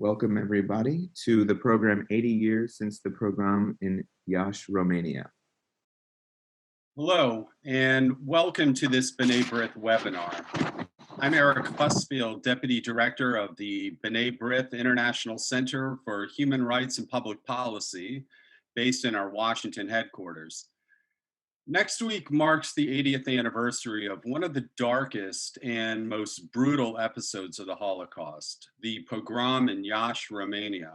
Welcome everybody to the program 80 years since the pogrom in Iași, Romania. Hello, and welcome to this B'nai B'rith webinar. I'm Eric Fussfield, Deputy Director of the B'nai B'rith International Center for Human Rights and Public Policy, based in our Washington headquarters. Next week marks the 80th anniversary of one of the darkest and most brutal episodes of the Holocaust, the pogrom in Iași, Romania.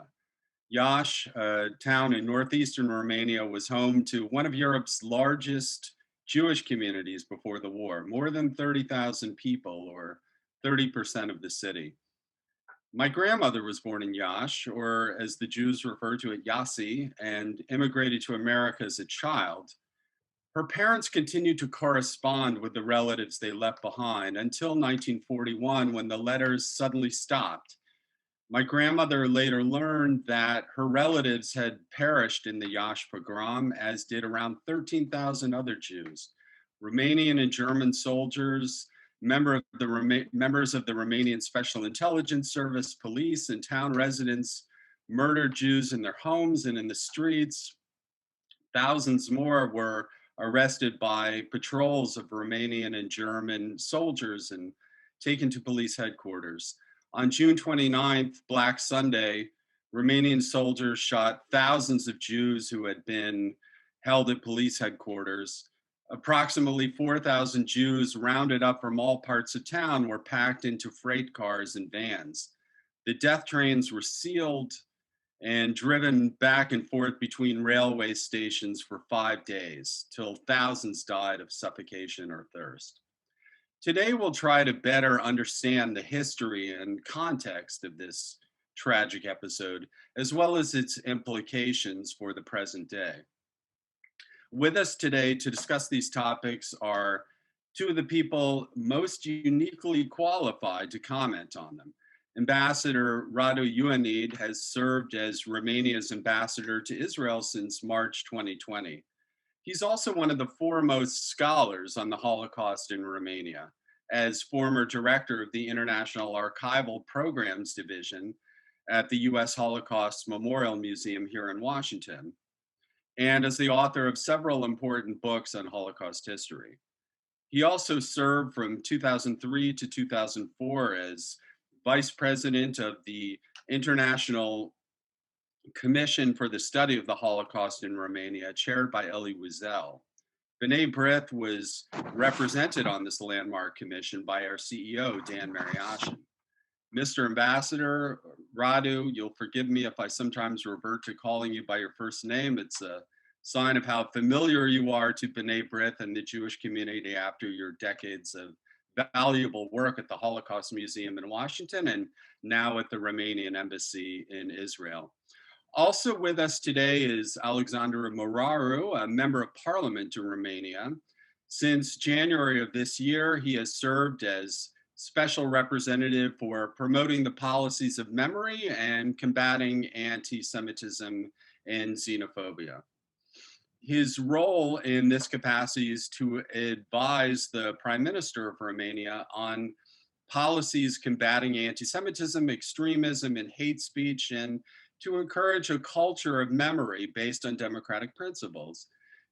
Iași, a town in northeastern Romania, was home to one of Europe's largest Jewish communities before the war, more than 30,000 people, or 30% of the city. My grandmother was born in Iași, or as the Jews refer to it, Iasi, and immigrated to America as a child. Her parents continued to correspond with the relatives they left behind until 1941, when the letters suddenly stopped. My grandmother later learned that her relatives had perished in the Iași pogrom, as did around 13,000 other Jews. Romanian and German soldiers, members of the Romanian Special Intelligence Service, police, and town residents murdered Jews in their homes and in the streets. Thousands more were arrested by patrols of Romanian and German soldiers and taken to police headquarters. On June 29th, Black Sunday, Romanian soldiers shot thousands of Jews who had been held at police headquarters. Approximately 4,000 Jews rounded up from all parts of town were packed into freight cars and vans. The death trains were sealed and driven back and forth between railway stations for 5 days, till thousands died of suffocation or thirst. Today, we'll try to better understand the history and context of this tragic episode, as well as its implications for the present day. With us today to discuss these topics are two of the people most uniquely qualified to comment on them. Ambassador Radu Ioanid has served as Romania's ambassador to Israel since March 2020. He's also one of the foremost scholars on the Holocaust in Romania, as former director of the International Archival Programs Division at the U.S. Holocaust Memorial Museum here in Washington, and as the author of several important books on Holocaust history. He also served from 2003 to 2004 as Vice President of the International Commission for the Study of the Holocaust in Romania, chaired by Elie Wiesel. B'nai B'rith was represented on this landmark commission by our CEO, Dan Mariaschin. Mr. Ambassador Radu, you'll forgive me if I sometimes revert to calling you by your first name. It's a sign of how familiar you are to B'nai B'rith and the Jewish community after your decades of valuable work at the Holocaust Museum in Washington and now at the Romanian Embassy in Israel. Also with us today is Alexandru Muraru, a member of parliament in Romania. Since January of this year, he has served as special representative for promoting the policies of memory and combating anti-Semitism and xenophobia. His role in this capacity is to advise the Prime Minister of Romania on policies combating anti-Semitism, extremism, and hate speech, and to encourage a culture of memory based on democratic principles.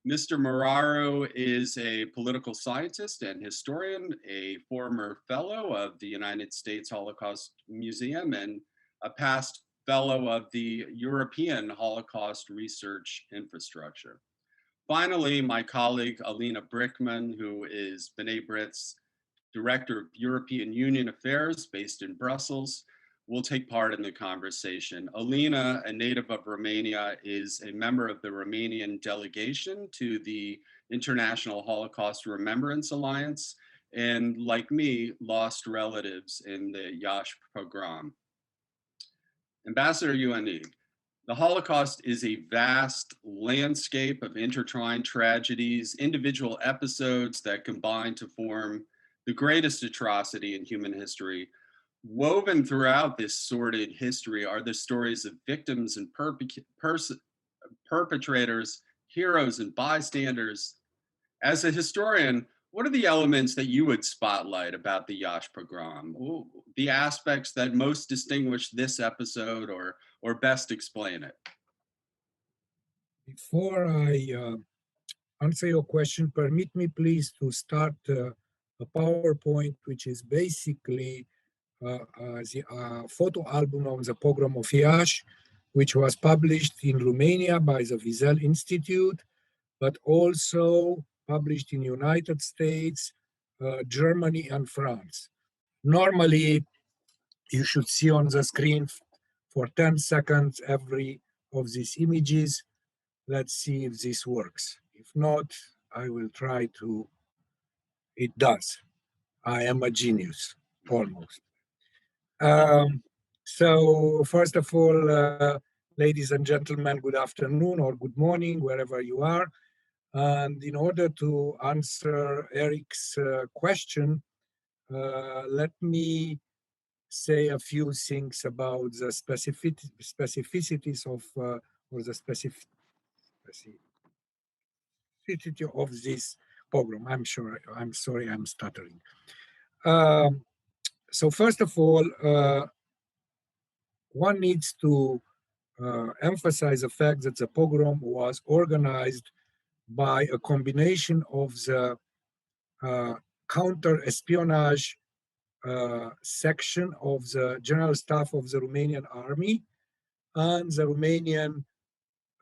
Mr. Muraru is a political scientist and historian, a former fellow of the United States Holocaust Museum, and a past fellow of the European Holocaust Research Infrastructure. Finally, my colleague Alina Brickman, who is B'nai B'rith's Director of European Union Affairs based in Brussels, will take part in the conversation. Alina, a native of Romania, is a member of the Romanian delegation to the International Holocaust Remembrance Alliance, and like me, lost relatives in the Iași pogrom. Ambassador Ioanid, the Holocaust is a vast landscape of intertwined tragedies, individual episodes that combine to form the greatest atrocity in human history. Woven throughout this sordid history are the stories of victims and perpetrators, heroes and bystanders. As a historian, What are the elements that you would spotlight about the Yash pogrom? The aspects that most distinguish this episode or best explain it? Before I answer your question, permit me please to start a PowerPoint, which is basically the photo album of the pogrom of Iași, which was published in Romania by the Wiesel Institute, but also published in United States, Germany, and France. Normally, you should see on the screen for 10 seconds every of these images. Let's see if this works. If not, I will try to. It does. I am a genius, almost. So first of all, ladies and gentlemen, good afternoon or good morning, wherever you are. And in order to answer Eric's question, let me say a few things about the specificities of, or the specificity of this pogrom. I'm sorry, I'm stuttering. So first of all, one needs to emphasize the fact that the pogrom was organized by a combination of the counter-espionage section of the General Staff of the Romanian Army and the Romanian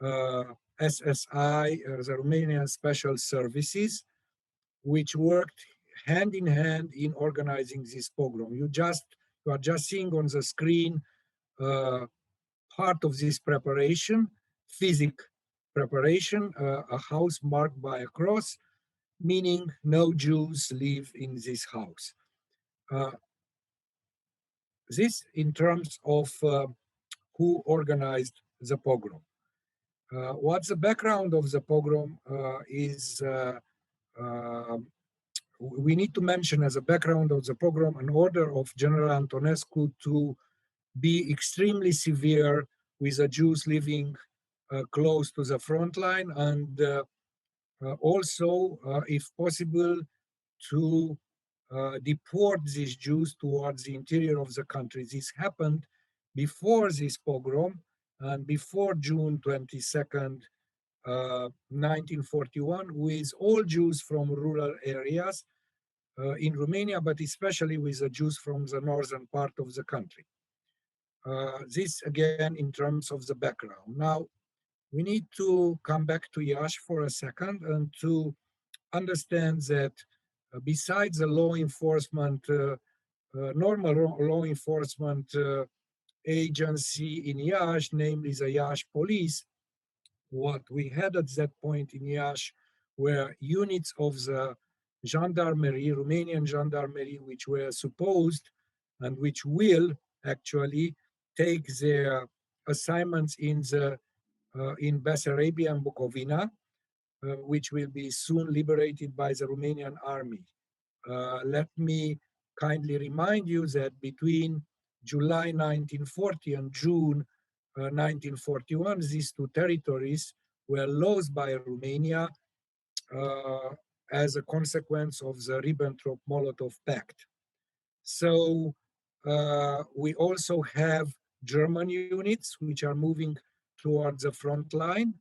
SSI, the Romanian Special Services, which worked hand in hand in organizing this pogrom. You are just seeing on the screen part of this preparation, physical preparation, a house marked by a cross, meaning no Jews live in this house. This in terms of who organized the pogrom. What's the background of the pogrom is we need to mention as a background of the pogrom an order of General Antonescu to be extremely severe with the Jews living close to the front line, and also, if possible, to deport these Jews towards the interior of the country. This happened before this pogrom and before June 22nd, 1941, with all Jews from rural areas in Romania, but especially with the Jews from the northern part of the country. This again in terms of the background. Now, we need to come back to Iași for a second and to understand that besides the law enforcement, normal law enforcement agency in Iași, namely the Iași police, what we had at that point in Iași were units of the gendarmerie, Romanian gendarmerie, which were supposed and which will actually take their assignments in Bessarabia and Bukovina, which will be soon liberated by the Romanian army. Let me kindly remind you that between July 1940 and June 1941, these two territories were lost by Romania as a consequence of the Ribbentrop-Molotov Pact. So we also have German units which are moving towards the front line,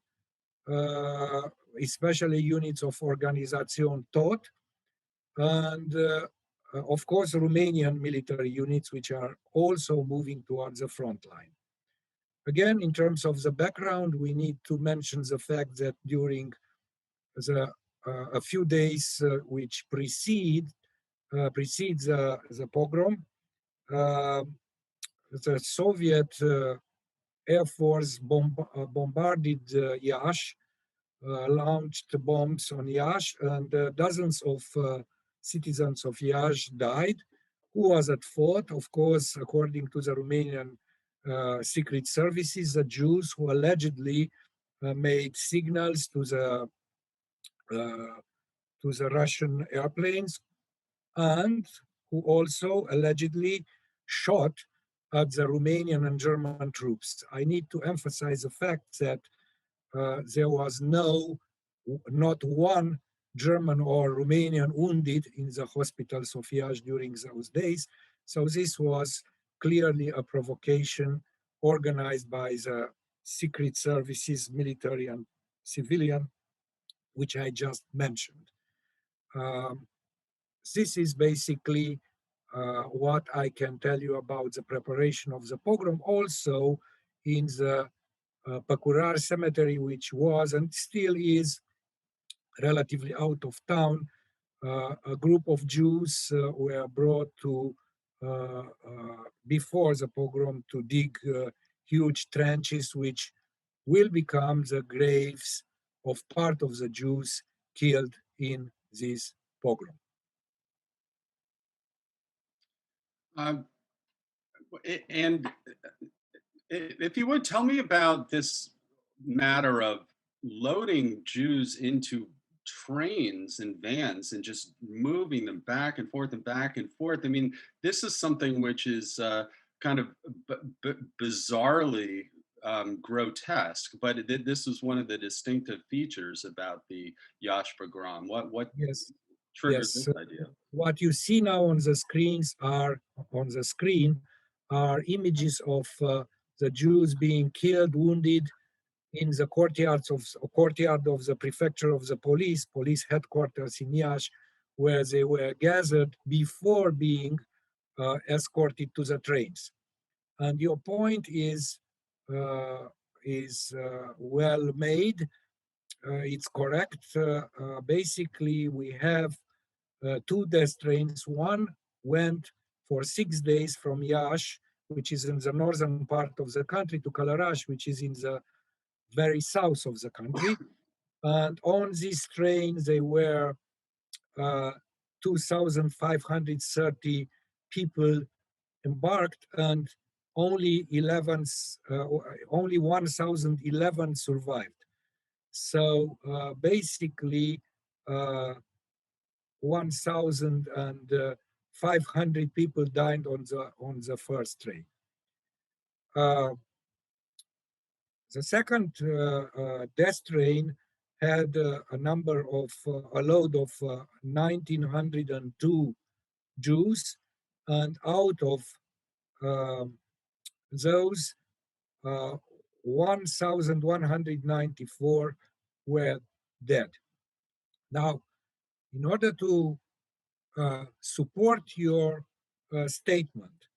especially units of Organisation Tot, and of course Romanian military units which are also moving towards the front line. Again, in terms of the background, we need to mention the fact that during a few days which precedes the pogrom, the Soviet Air Force bombarded Iași, launched bombs on Iași, and dozens of citizens of Iași died. Who was at fault? Of course, according to the Romanian secret services, the Jews who allegedly made signals to the Russian airplanes, and who also allegedly shot at the Romanian and German troops. I need to emphasize the fact that there was not one German or Romanian wounded in the hospitals of Iași during those days. So this was clearly a provocation organized by the secret services, military and civilian, which I just mentioned. This is basically what I can tell you about the preparation of the pogrom. Also in the Păcurar cemetery, which was and still is relatively out of town, a group of Jews were brought to, before the pogrom, to dig huge trenches, which will become the graves of part of the Jews killed in this pogrom. And if you would tell me about this matter of loading Jews into trains and vans and just moving them back and forth and back and forth. I mean, this is something which is kind of bizarrely grotesque, but this is one of the distinctive features about the Iași pogrom. What Yes. triggered Yes. this idea? What you see now on the screens are images of the Jews being killed, wounded in the courtyard of the prefecture of the police headquarters in Iași, where they were gathered before being escorted to the trains. And your point is well made. It's correct. Basically, we have two death trains. One went for 6 days from Iași, which is in the northern part of the country, to Călărași, which is in the very south of the country. And on this train, there were 2,530 people embarked, and only 1,011 survived. So basically, 1,500 people died on the first train. The second death train had a load of 1,902 Jews, and out of those, 1,194 were dead. Now, in order to support your statement,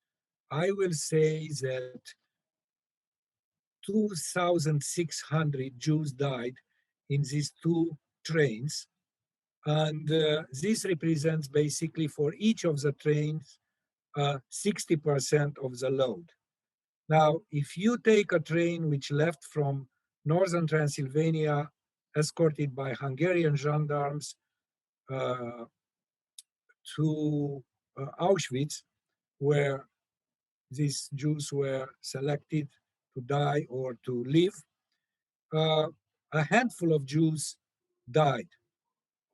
I will say that 2,600 Jews died in these two trains, and this represents basically for each of the trains 60% of the load. Now, if you take a train which left from northern Transylvania, escorted by Hungarian gendarmes to Auschwitz, where these Jews were selected to die or to live, a handful of Jews died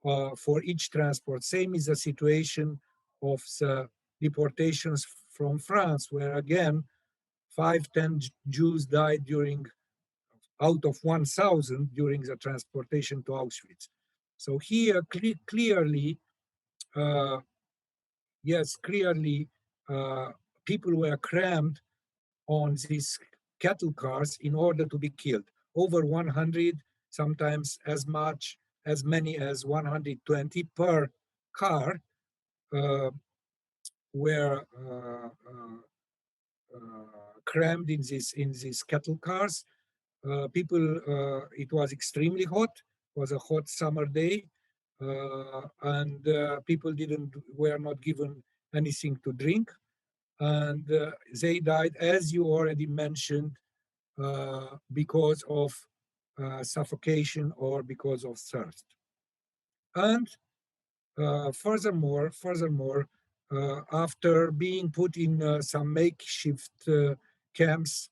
for each transport. Same is the situation of the deportations from France, where again, 5-10 Jews died out of 1,000 during the transportation to Auschwitz. So here, clearly, people were crammed on these cattle cars in order to be killed. Over 100, sometimes as many as 120 per car were crammed in these cattle cars. It was extremely hot. It was a hot summer day, and people were not given anything to drink, and they died, as you already mentioned, because of suffocation or because of thirst. And furthermore, after being put in some makeshift camps,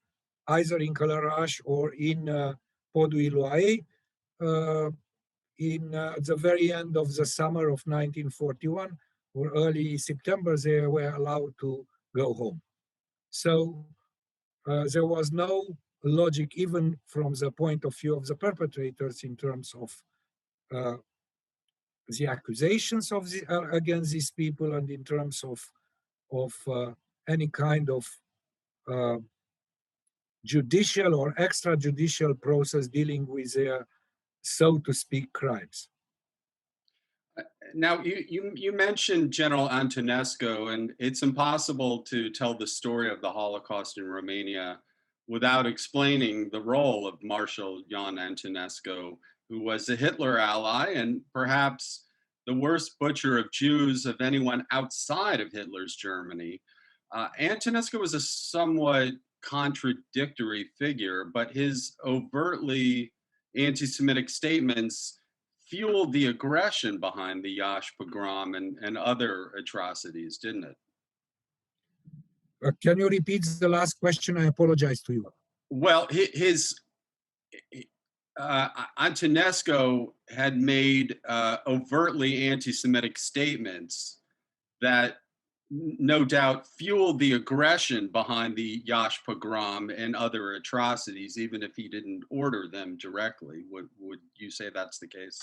either in Călărași or in Podul-Iloae, in the very end of the summer of 1941 or early September, they were allowed to go home. So there was no logic, even from the point of view of the perpetrators, in terms of the accusations of against these people, and in terms of any kind of judicial or extrajudicial process dealing with their, so to speak, crimes. Now, you mentioned General Antonescu, and it's impossible to tell the story of the Holocaust in Romania without explaining the role of Marshal Jan Antonescu, who was a Hitler ally and perhaps the worst butcher of Jews of anyone outside of Hitler's Germany. Antonescu was a somewhat contradictory figure, but his overtly anti-Semitic statements fueled the aggression behind the Iași pogrom and other atrocities, didn't it? Can you repeat the last question? I apologize to you. Well, Antonescu had made overtly anti-Semitic statements that no doubt fueled the aggression behind the Iași pogrom and other atrocities, even if he didn't order them directly. Would you say that's the case?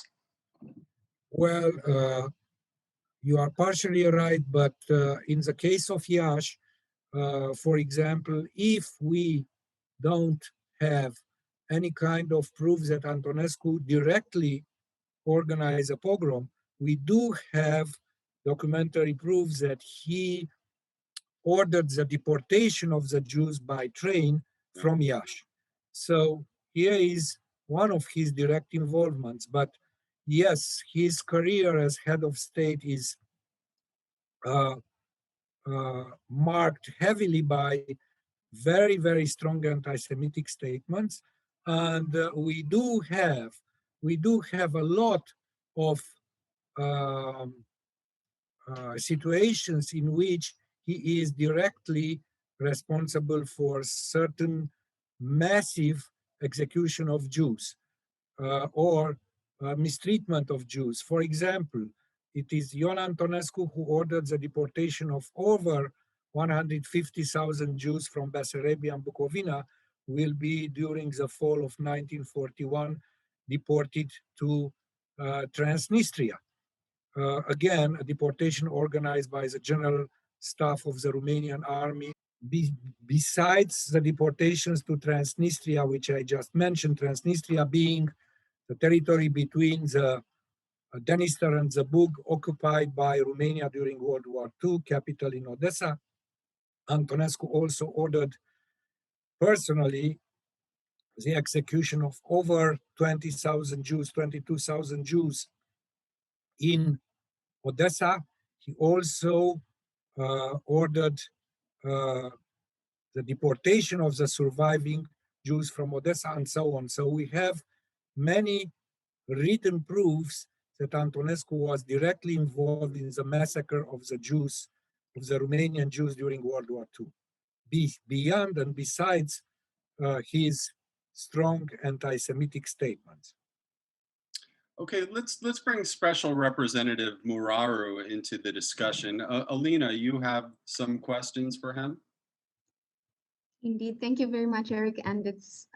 Well, you are partially right, but in the case of Iași, for example, if we don't have any kind of proof that Antonescu directly organized a pogrom, we do have documentary proof that he ordered the deportation of the Jews by train from Iași. So here is one of his direct involvements. But yes, his career as head of state is marked heavily by very, very strong anti-Semitic statements. And we do have a lot of situations in which he is directly responsible for certain massive execution of Jews or mistreatment of Jews. For example, it is Ion Antonescu who ordered the deportation of over 150,000 Jews from Bessarabia and Bukovina will be during the fall of 1941 deported to Transnistria. Again, a deportation organized by the general staff of the Romanian army. Besides the deportations to Transnistria, which I just mentioned, Transnistria being the territory between the Dniester and the Bug occupied by Romania during World War II, capital in Odessa, Antonescu also ordered personally the execution of over 20,000 Jews, 22,000 Jews in Odessa. He also ordered the deportation of the surviving Jews from Odessa and so on. So we have many written proofs that Antonescu was directly involved in the massacre of the Jews, of the Romanian Jews during World War II. Beyond and besides his strong anti-Semitic statements. Okay, let's bring Special Representative Muraru into the discussion. Alina, you have some questions for him? Indeed, thank you very much, Eric, and it's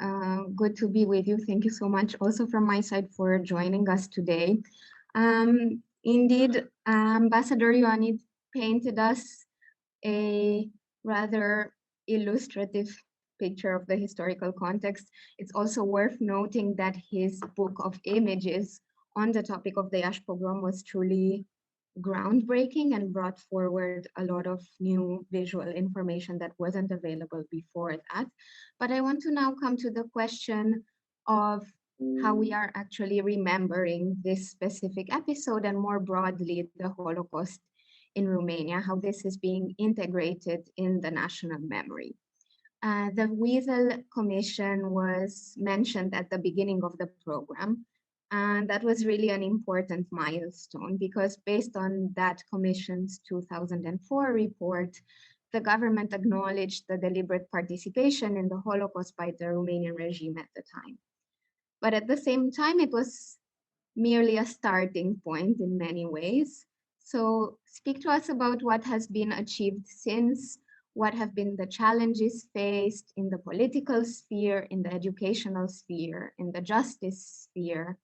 good to be with you. Thank you so much also from my side for joining us today. Indeed, Ambassador Ioanid painted us a rather illustrative picture of the historical context. It's also worth noting that his book of images on the topic of the Iași pogrom was truly groundbreaking and brought forward a lot of new visual information that wasn't available before that. But I want to now come to the question of how we are actually remembering this specific episode and more broadly the Holocaust in Romania, how this is being integrated in the national memory. The Wilcox Commission was mentioned at the beginning of the program, and that was really an important milestone because based on that commission's 2004 report, the government acknowledged the deliberate participation in the Holocaust by the Romanian regime at the time. But at the same time, it was merely a starting point in many ways. So speak to us about what has been achieved since, what have been the challenges faced in the political sphere, in the educational sphere, in the justice sphere,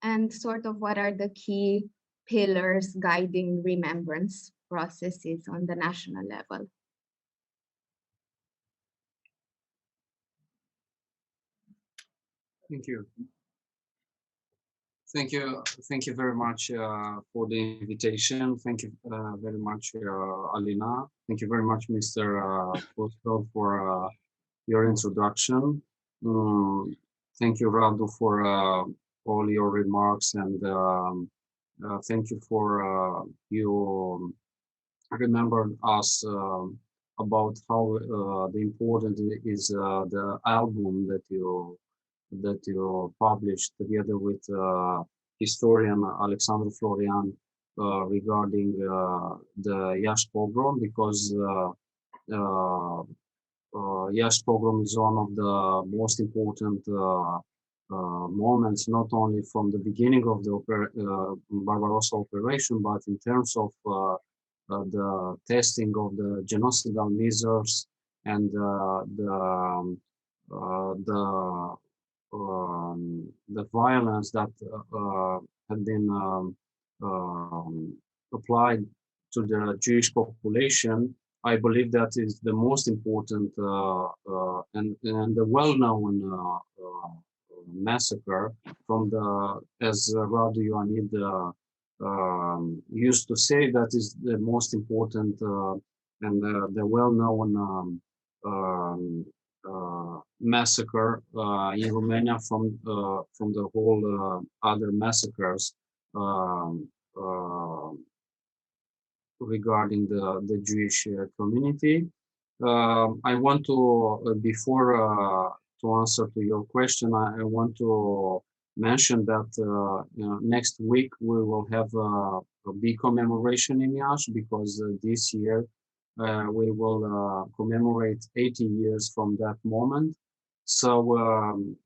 and sort of what are the key pillars guiding remembrance processes on the national level. Thank you. Thank you. Thank you very much for the invitation. Thank you very much, Alina. Thank you very much, Mr. Postol, for your introduction. Thank you, Radu, for all your remarks, and thank you for you remembered us about how the important is the album that you published together with historian Alexandru Florian regarding the Iași pogrom, because Iași pogrom is one of the most important moments, not only from the beginning of the Barbarossa operation, but in terms of the testing of the genocidal measures and the violence that had been applied to the Jewish population. I believe that is the most important and the well-known massacre from the, as Radu Ioanid used to say, that is the most important and the well-known massacre in Romania from the whole other massacres regarding the Jewish community. I want to, before to answer to your question, I want to mention that next week we will have a big commemoration in Iași, because this year we will commemorate 80 years from that moment. So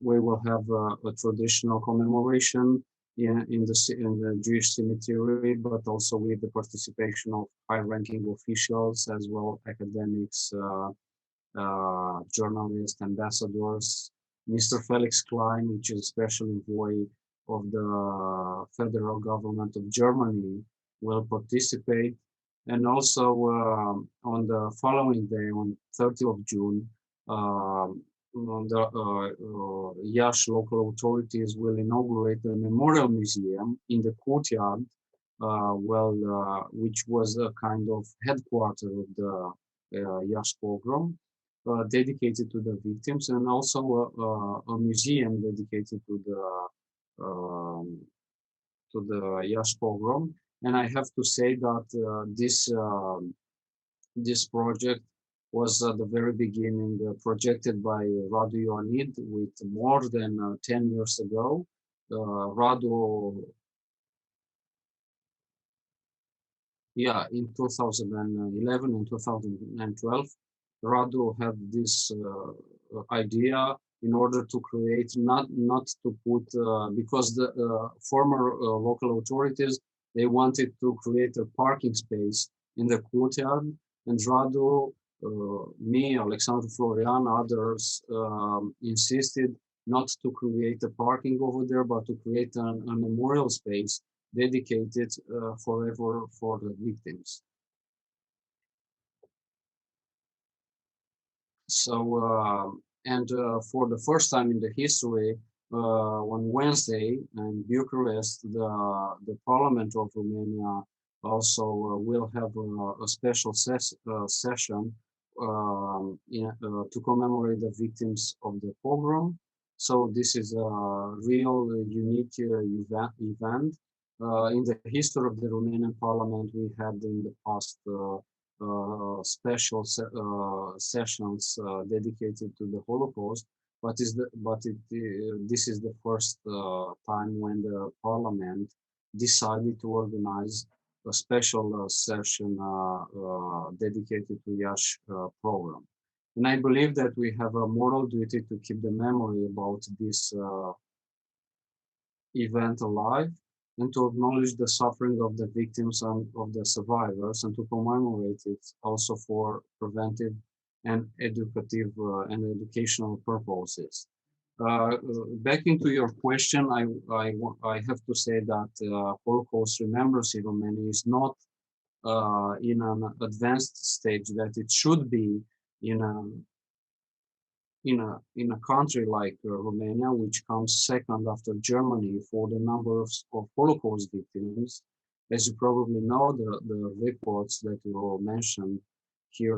we will have a traditional commemoration in the Jewish cemetery, but also with the participation of high-ranking officials as well, academics, journalists, ambassadors. Mr. Felix Klein, which is special envoy of the federal government of Germany, will participate. And also on the following day, on 30th of June, the Iași local authorities will inaugurate a memorial museum in the courtyard, which was a kind of headquarters of the Iași pogrom, dedicated to the victims, and also a museum dedicated to the Iași pogrom. And I have to say that this project was at the very beginning projected by Radu Ioanid with more than 10 years ago. Radu, in 2011 and 2012, Radu had this idea in order to create, not to put, because the former local authorities, they wanted to create a parking space in the courtyard, and Radu, me, Alexandru Florian, others insisted not to create a parking over there, but to create a memorial space dedicated forever for the victims. So, for the first time in the history, on Wednesday in Bucharest, the Parliament of Romania also will have a special session to commemorate the victims of the pogrom. So this is a real unique event. In the history of the Romanian Parliament, we had in the past special sessions dedicated to the Holocaust, but this is the first time when the Parliament decided to organize a special session dedicated to Iași program. And I believe that we have a moral duty to keep the memory about this event alive, and to acknowledge the suffering of the victims and of the survivors, and to commemorate it also for preventive and educative and educational purposes. Back into your question, I have to say that Holocaust remembrance in Romania is not in an advanced stage that it should be in a in a country like Romania, which comes second after Germany for the number of Holocaust victims. As you probably know, the reports that you mentioned here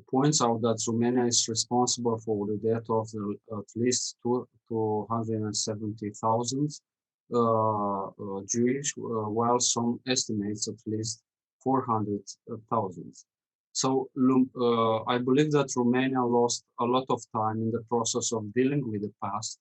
points out that Romania is responsible for the death of at least 270,000 Jewish, while some estimates at least 400,000. So I believe that Romania lost a lot of time in the process of dealing with the past,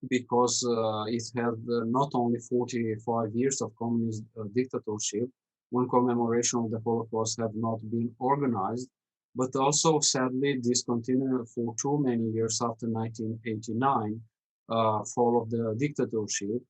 because it had not only 45 years of communist dictatorship, when commemoration of the Holocaust had not been organized, but also sadly discontinued for too many years after 1989, fall of the dictatorship.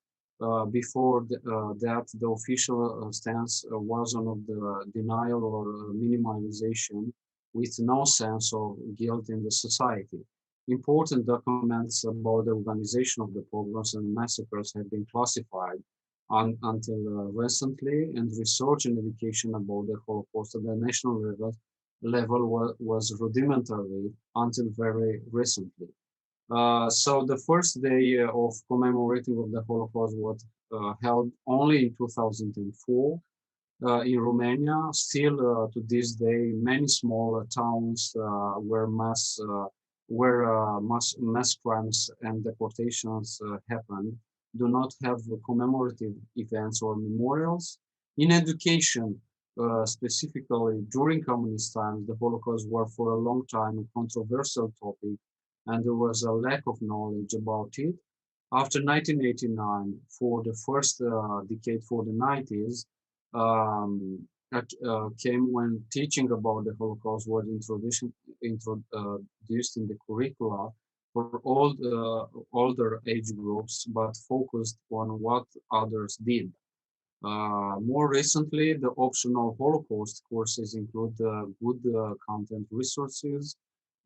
Before that, the official stance was one of the denial or minimalization, with no sense of guilt in the society. Important documents about the organization of the pogroms and massacres have been classified until recently, and research and education about the Holocaust at the national level was rudimentary until very recently. So the first day of commemorating of the Holocaust was held only in 2004 in Romania. Still to this day, many small towns where mass crimes and deportations happened do not have commemorative events or memorials. In education, specifically during communist times, the Holocaust were for a long time a controversial topic, and there was a lack of knowledge about it. After 1989, for the first decade for the 90s, that came when teaching about the Holocaust was introduced in the curricula for all the older age groups, but focused on what others did. More recently, the optional Holocaust courses include good content resources,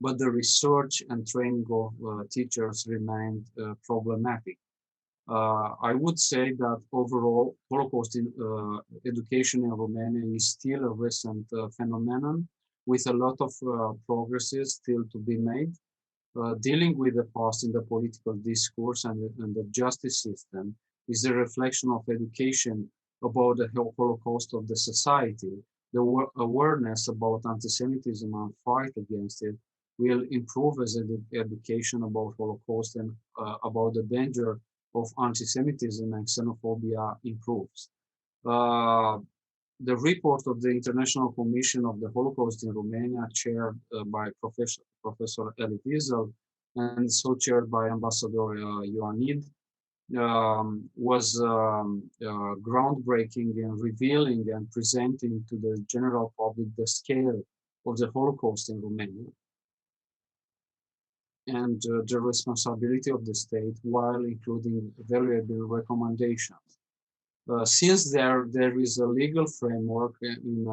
but the research and training of teachers remained problematic. I would say that overall, Holocaust in, education in Romania is still a recent phenomenon, with a lot of progresses still to be made. Dealing with the past in the political discourse and the justice system is a reflection of education about the Holocaust of the society. The awareness about anti-Semitism and fight against it will improve as education about Holocaust and about the danger of anti-Semitism and xenophobia improves. The report of the International Commission of the Holocaust in Romania, chaired by Professor Elie Wiesel and so chaired by Ambassador Ioanid, was groundbreaking in revealing and presenting to the general public the scale of the Holocaust in Romania and the responsibility of the state, while including valuable recommendations. Since there is a legal framework in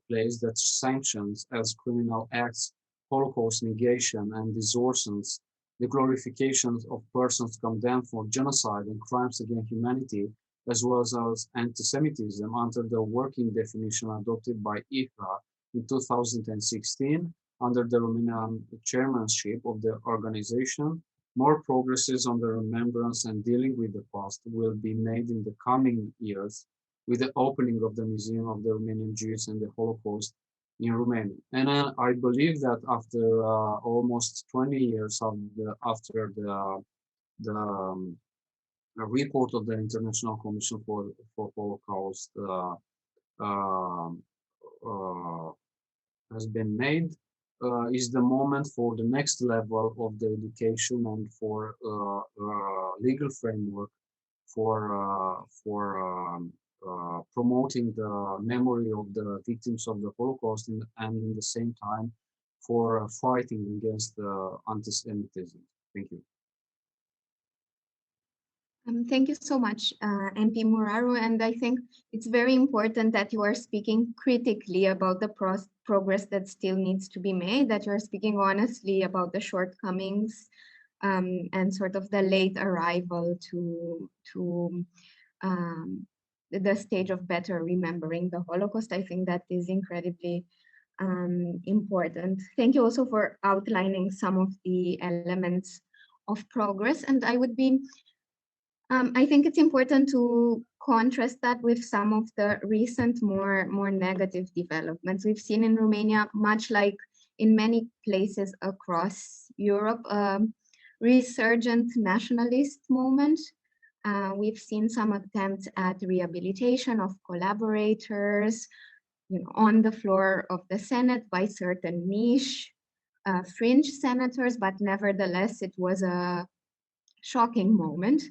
place that sanctions as criminal acts Holocaust negation and distortions, the glorification of persons condemned for genocide and crimes against humanity, as well as anti-Semitism under the working definition adopted by IHRA in 2016 under the Romanian chairmanship of the organization. More progresses on the remembrance and dealing with the past will be made in the coming years with the opening of the Museum of the Romanian Jews and the Holocaust in Romania. And I believe that after almost 20 years after the report of the International Commission for Holocaust has been made, is the moment for the next level of the education and for legal framework for promoting the memory of the victims of the Holocaust and in the same time for fighting against anti-Semitism. Thank you. Thank you so much, MP Muraru. And I think it's very important that you are speaking critically about the progress that still needs to be made, that you're speaking honestly about the shortcomings and sort of the late arrival to the stage of better remembering the Holocaust. I think that is incredibly important. Thank you also for outlining some of the elements of progress. And I think it's important to contrast that with some of the recent more negative developments we've seen in Romania, much like in many places across Europe, resurgent nationalist movement. We've seen some attempts at rehabilitation of collaborators, on the floor of the Senate by certain niche fringe senators, but nevertheless, it was a shocking moment.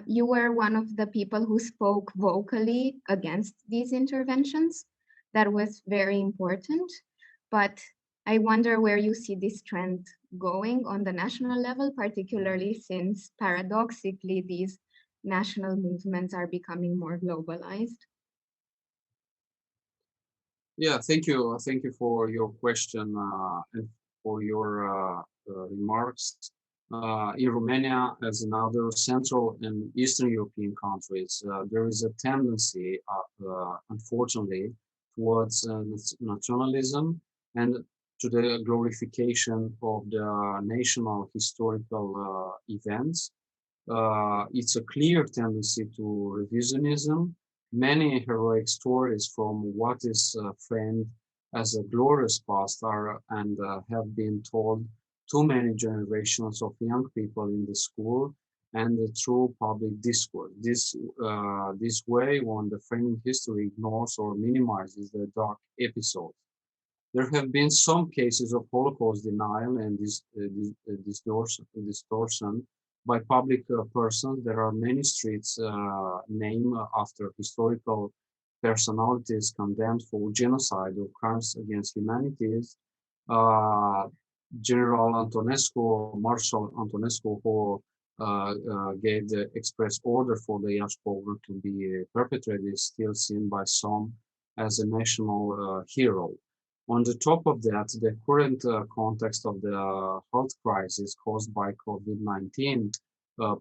You were one of the people who spoke vocally against these interventions. That was very important, but I wonder where you see this trend going on the national level, particularly since paradoxically these national movements are becoming more globalized. Yeah, thank you. Thank you for your question and for your remarks. In Romania, as in other Central and Eastern European countries, there is a tendency, unfortunately, towards nationalism and to the glorification of the national historical events. It's a clear tendency to revisionism. Many heroic stories from what is framed as a glorious past are and have been told to many generations of young people in the school and through public discourse. This way, when the framing history ignores or minimizes the dark episodes. There have been some cases of Holocaust denial and distortion by public persons. There are many streets named after historical personalities condemned for genocide or crimes against humanity. General Antonescu, Marshal Antonescu, who gave the express order for the Iași pogrom to be perpetrated, is still seen by some as a national hero. On the top of that, the current context of the health crisis caused by COVID-19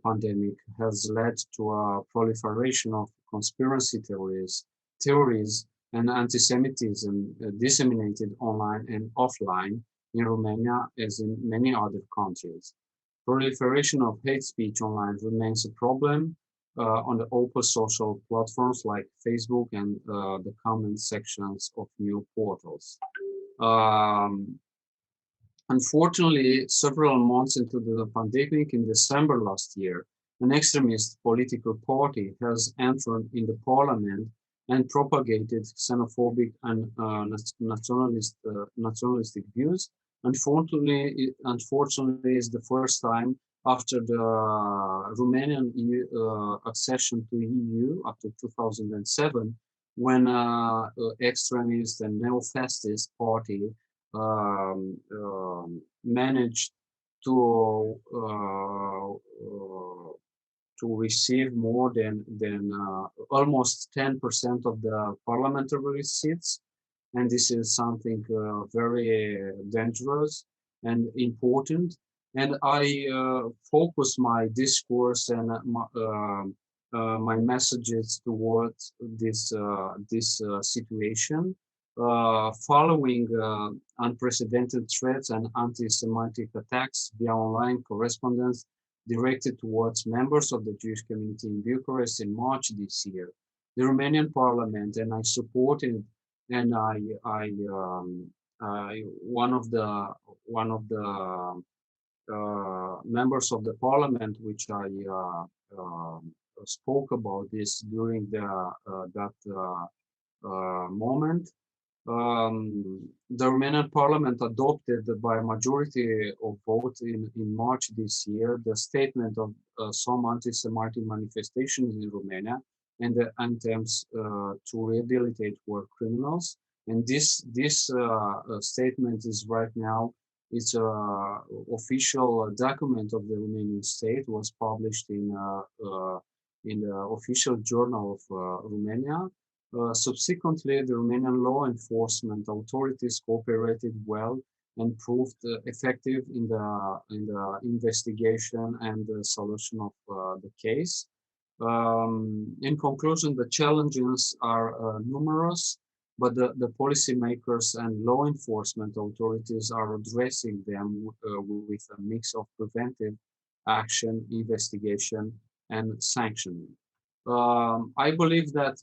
pandemic has led to a proliferation of conspiracy theories and anti-Semitism disseminated online and offline in Romania as in many other countries. Proliferation of hate speech online remains a problem on the open social platforms like Facebook and the comment sections of new portals. Unfortunately, several months into the pandemic, in December last year, an extremist political party has entered in the parliament and propagated xenophobic and nationalistic views. Unfortunately, it's the first time after the Romanian accession to EU after 2007, when extremist and neo-fascist party managed to receive more than almost 10% of the parliamentary seats, and this is something very dangerous and important. And I focus my discourse and my messages towards this situation, following unprecedented threats and anti-Semitic attacks via online correspondence directed towards members of the Jewish community in Bucharest in March this year. The Romanian Parliament, and I supported, and one of the members of the Parliament, which I spoke about this during that moment. The Romanian Parliament adopted by a majority of votes in March this year the statement of some anti-Semitic manifestations in Romania and the attempts to rehabilitate war criminals. And this statement is right now, it's an official document of the Romanian state, was published in in the official journal of Romania. Subsequently, the Romanian law enforcement authorities cooperated well and proved effective in the investigation and the solution of the case. In conclusion, the challenges are numerous, but the policymakers and law enforcement authorities are addressing them with a mix of preventive action, investigation, and sanctioning. I believe that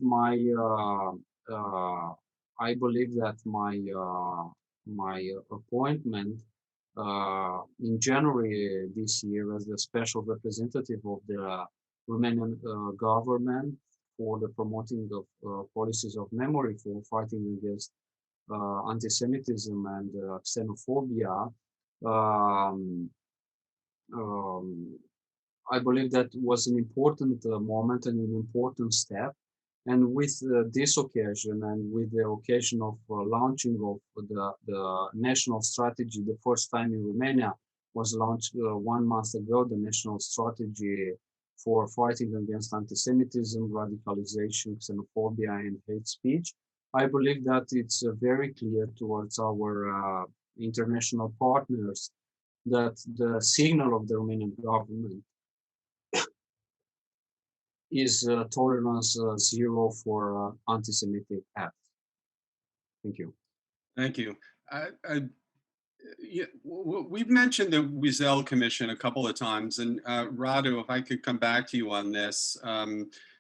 my appointment in January this year as the special representative of the Romanian government for the promoting of policies of memory for fighting against anti-Semitism and xenophobia. Um, um, I believe that was an important moment and an important step. And with this occasion and with the occasion of launching of the national strategy, the first time in Romania was launched 1 month ago, the national strategy for fighting against anti-Semitism, radicalization, xenophobia, and hate speech. I believe that it's very clear towards our international partners that the signal of the Romanian government is tolerance zero for anti-Semitic acts. Thank you. Thank you. We've mentioned the Wiesel Commission a couple of times, and Radu, if I could come back to you on this,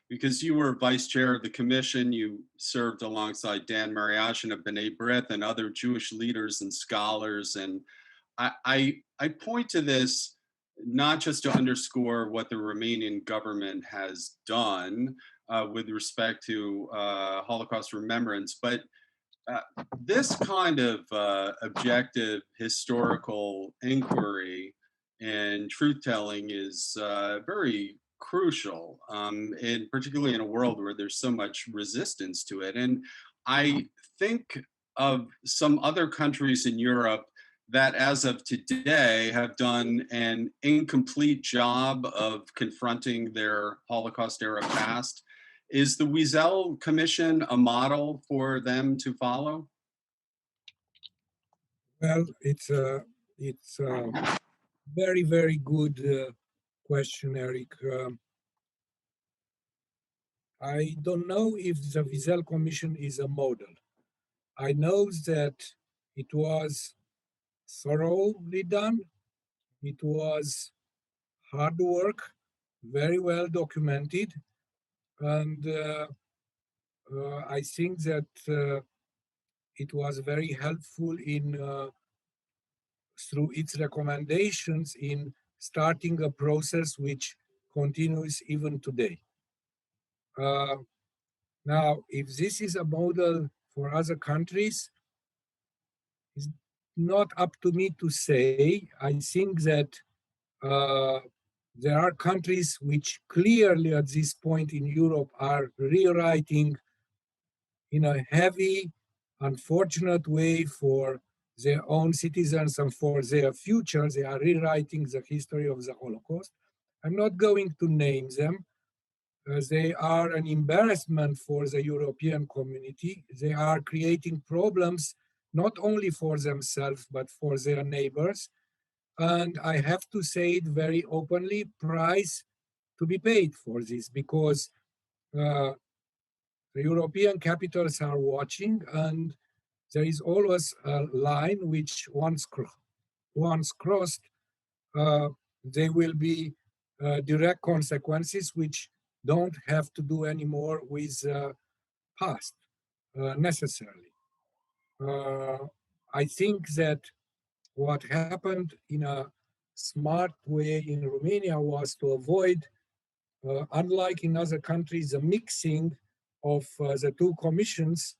because you were vice chair of the commission, you served alongside Dan Mariashin of B'nai B'rith and other Jewish leaders and scholars, and I point to this not just to underscore what the Romanian government has done with respect to Holocaust remembrance, but this kind of objective historical inquiry and truth-telling is very crucial, and particularly in a world where there's so much resistance to it. And I think of some other countries in Europe that as of today have done an incomplete job of confronting their Holocaust era past. Is the Wiesel Commission a model for them to follow? Well, it's a very, very good question, Eric. I don't know if the Wiesel Commission is a model. I know that it was thoroughly done. It was hard work, very well documented. And I think that it was very helpful in through its recommendations in starting a process which continues even today. Now, if this is a model for other countries, it's not up to me to say. I think that there are countries which clearly at this point in Europe are rewriting in a heavy, unfortunate way for their own citizens and for their future. They are rewriting the history of the Holocaust. I'm not going to name them. They are an embarrassment for the European community. They are creating problems not only for themselves, but for their neighbors. And I have to say it very openly, price to be paid for this, because the European capitals are watching, and there is always a line which once crossed, there will be direct consequences which don't have to do anymore with past necessarily. I think that what happened in a smart way in Romania was to avoid, unlike in other countries, the mixing of the two commissions,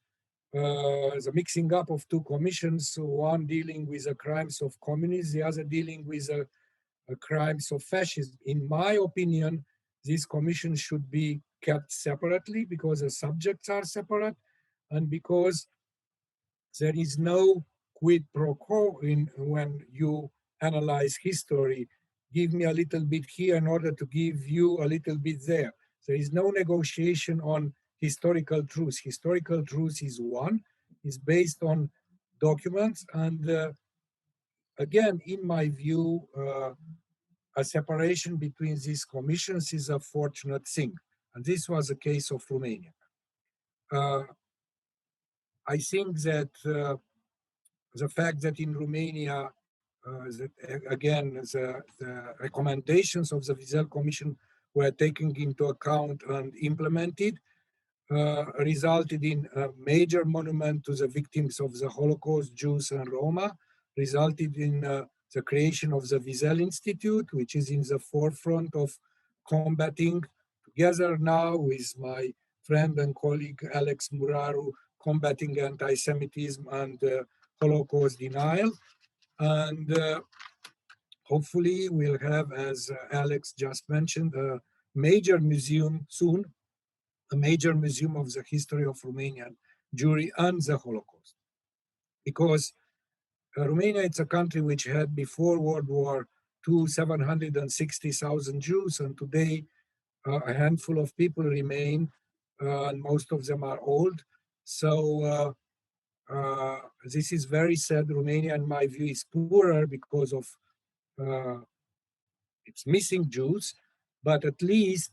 the mixing up of two commissions, one dealing with the crimes of communism, the other dealing with the crimes of fascism. In my opinion, these commissions should be kept separately because the subjects are separate and because there is no quid pro quo in when you analyze history. Give me a little bit here in order to give you a little bit there. There is no negotiation on historical truth. Historical truth is one, is based on documents, and again, in my view, a separation between these commissions is a fortunate thing, and this was the case of Romania. I think that the fact that in Romania, the recommendations of the Wiesel Commission were taken into account and implemented, resulted in a major monument to the victims of the Holocaust, Jews and Roma, resulted in the creation of the Wiesel Institute, which is in the forefront of combating, together now with my friend and colleague Alex Muraru, combating anti-Semitism and Holocaust denial. And hopefully we'll have, as Alex just mentioned, a major museum soon, a major museum of the history of Romanian Jewry and the Holocaust. Because Romania is a country which had before World War II 760,000 Jews, and today a handful of people remain, and most of them are old. So this is very sad. Romania, in my view, is poorer because of its missing Jews, but at least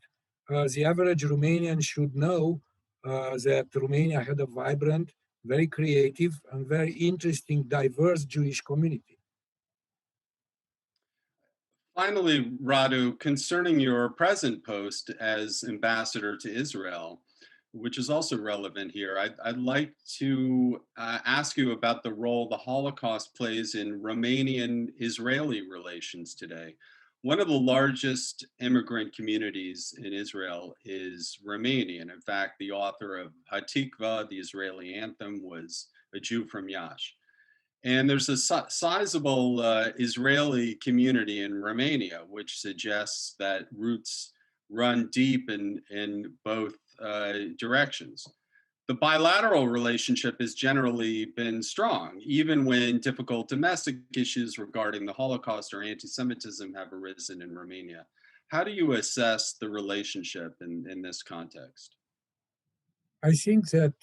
the average Romanian should know that Romania had a vibrant, very creative, and very interesting, diverse Jewish community. Finally, Radu, concerning your present post as ambassador to Israel, which is also relevant here, I'd like to ask you about the role the Holocaust plays in Romanian-Israeli relations today. One of the largest immigrant communities in Israel is Romanian. In fact, the author of Hatikva, the Israeli anthem, was a Jew from Iași. And there's a sizable Israeli community in Romania, which suggests that roots run deep in both directions. The bilateral relationship has generally been strong, even when difficult domestic issues regarding the Holocaust or anti-Semitism have arisen in Romania. How do you assess the relationship in this context? I think that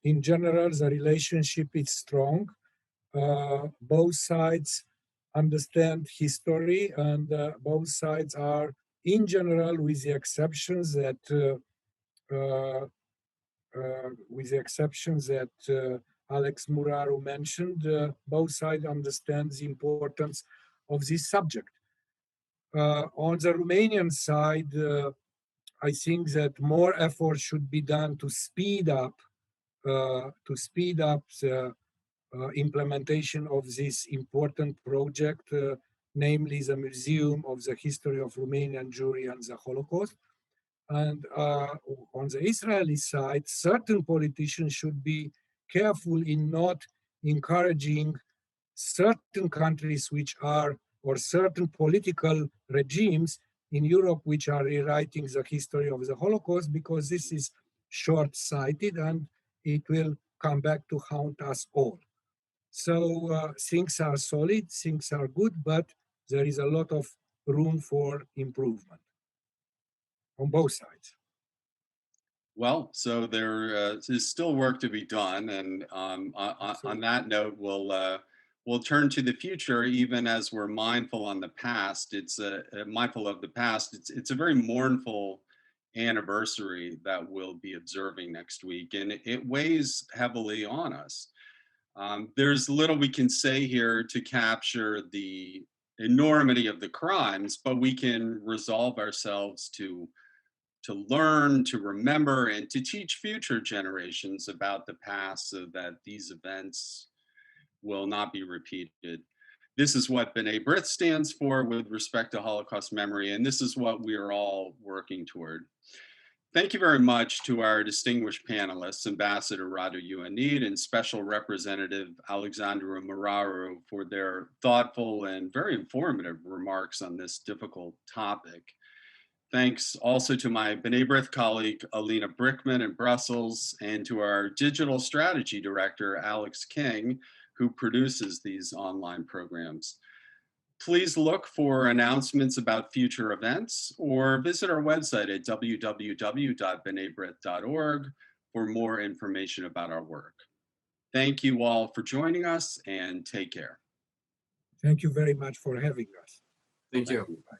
in general, the relationship is strong. Both sides understand history, and both sides are, in general, with the exceptions that Alex Muraru mentioned, both sides understand the importance of this subject. On the Romanian side, I think that more effort should be done to speed up the implementation of this important project, namely the Museum of the History of Romanian Jewry and the Holocaust. And on the Israeli side, certain politicians should be careful in not encouraging certain countries which are, or certain political regimes in Europe which are rewriting the history of the Holocaust, because this is short-sighted and it will come back to haunt us all. So things are solid, things are good, but there is a lot of room for improvement on both sides. Well, so there is still work to be done, and on that note, we'll turn to the future, even as we're mindful on the past. It's mindful of the past. It's a very mournful anniversary that we'll be observing next week, and it weighs heavily on us. There's little we can say here to capture the enormity of the crimes, but we can resolve ourselves to learn, to remember, and to teach future generations about the past so that these events will not be repeated. This is what B'nai B'rith stands for with respect to Holocaust memory, and this is what we are all working toward. Thank you very much to our distinguished panelists, Ambassador Radu Ioanid and Special Representative Alexandru Muraru, for their thoughtful and very informative remarks on this difficult topic. Thanks also to my B'nai B'rith colleague, Alina Brickman in Brussels, and to our digital strategy director, Alex King, who produces these online programs. Please look for announcements about future events or visit our website at www.b'nai for more information about our work. Thank you all for joining us and take care. Thank you very much for having us. Thank you. Bye.